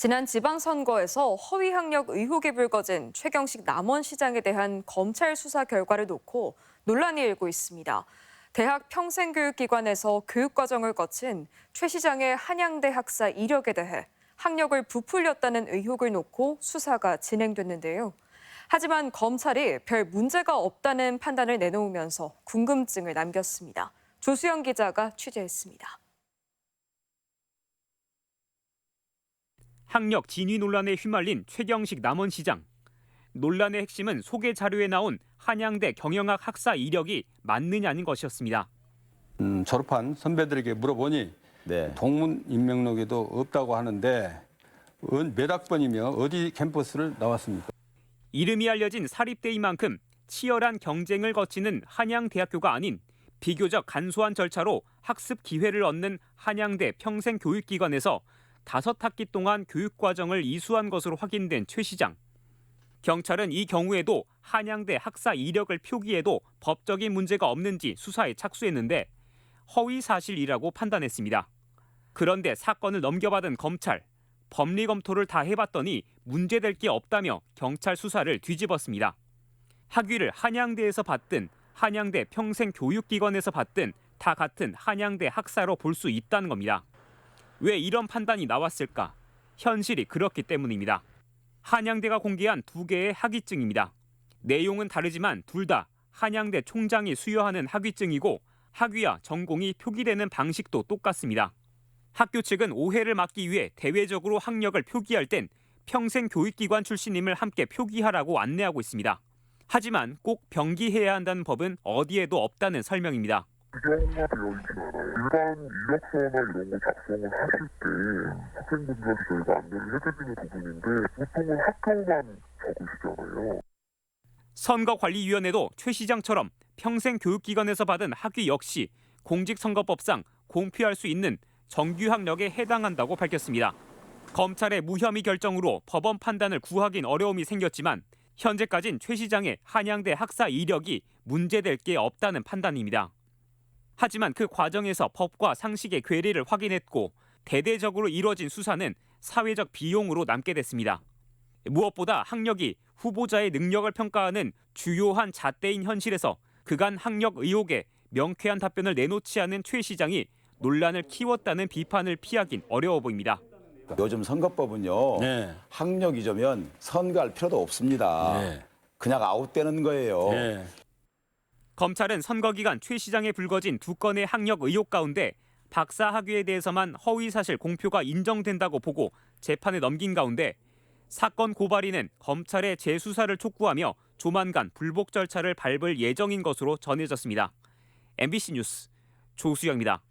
지난 지방선거에서 허위 학력 의혹이 불거진 최경식 남원시장에 대한 검찰 수사 결과를 놓고 논란이 일고 있습니다. 대학 평생교육기관에서 교육과정을 거친 최 시장의 한양대 학사 이력에 대해 학력을 부풀렸다는 의혹을 놓고 수사가 진행됐는데요. 하지만 검찰이 별 문제가 없다는 판단을 내놓으면서 궁금증을 남겼습니다. 조수영 기자가 취재했습니다. 학력 진위 논란에 휘말린 최경식 남원시장. 논란의 핵심은 소개 자료에 나온 한양대 경영학 학사 이력이 맞느냐는 것이었습니다. 졸업한 선배들에게 물어보니 동문 인명록에도 없다고 하는데 몇 학번이며 어디 캠퍼스를 나왔습니까? 이름이 알려진 사립대인 만큼 치열한 경쟁을 거치는 한양대학교가 아닌 비교적 간소한 절차로 학습 기회를 얻는 한양대 평생교육기관에서 5학기 동안 교육과정을 이수한 것으로 확인된 최 시장. 경찰은 이 경우에도 한양대 학사 이력을 표기해도 법적인 문제가 없는지 수사에 착수했는데 허위 사실이라고 판단했습니다. 그런데 사건을 넘겨받은 검찰, 법리 검토를 다 해봤더니 문제될 게 없다며 경찰 수사를 뒤집었습니다. 학위를 한양대에서 받든 한양대 평생교육기관에서 받든 다 같은 한양대 학사로 볼 수 있다는 겁니다. 왜 이런 판단이 나왔을까? 현실이 그렇기 때문입니다. 한양대가 공개한 2개의 학위증입니다. 내용은 다르지만 둘 다 한양대 총장이 수여하는 학위증이고 학위와 전공이 표기되는 방식도 똑같습니다. 학교 측은 오해를 막기 위해 대외적으로 학력을 표기할 땐 평생교육기관 출신임을 함께 표기하라고 안내하고 있습니다. 하지만 꼭 병기해야 한다는 법은 어디에도 없다는 설명입니다. 규정화되어 있진 않아요. 일반 이력서나 이런 거 작성을 하실 때 학생분들한테 저희가 안내를 해드리는 부분인데 보통은 학교만 적으시잖아요. 선거관리위원회도 최 시장처럼 평생교육기관에서 받은 학위 역시 공직선거법상 공표할 수 있는 정규 학력에 해당한다고 밝혔습니다. 검찰의 무혐의 결정으로 법원 판단을 구하긴 어려움이 생겼지만 현재까진 최 시장의 한양대 학사 이력이 문제될 게 없다는 판단입니다. 하지만 그 과정에서 법과 상식의 괴리를 확인했고 대대적으로 이뤄진 수사는 사회적 비용으로 남게 됐습니다. 무엇보다 학력이 후보자의 능력을 평가하는 주요한 잣대인 현실에서 그간 학력 의혹에 명쾌한 답변을 내놓지 않은 최 시장이 논란을 키웠다는 비판을 피하긴 어려워 보입니다. 요즘 선거법은요. 학력 잊으면 선거할 필요도 없습니다. 그냥 아웃되는 거예요. 검찰은 선거 기간 최 시장에 불거진 2건의 학력 의혹 가운데 박사 학위에 대해서만 허위 사실 공표가 인정된다고 보고 재판에 넘긴 가운데 사건 고발인은 검찰의 재수사를 촉구하며 조만간 불복 절차를 밟을 예정인 것으로 전해졌습니다. MBC 뉴스 조수영입니다.